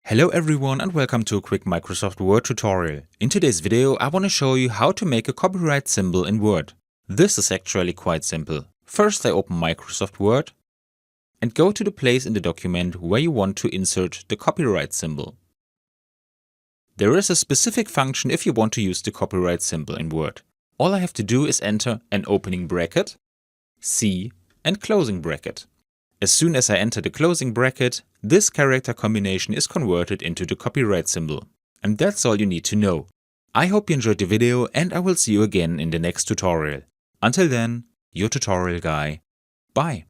Hello everyone and welcome to a quick Microsoft Word tutorial. In today's video I want to show you how to make a copyright symbol in Word. This is actually quite simple. First I open Microsoft Word and go to the place in the document where you want to insert the copyright symbol. There is a specific function if you want to use the copyright symbol in Word. All I have to do is enter an opening bracket, C and closing bracket. As soon as I enter the closing bracket, this character combination is converted into the copyright symbol. And that's all you need to know. I hope you enjoyed the video and I will see you again in the next tutorial. Until then, your tutorial guy. Bye.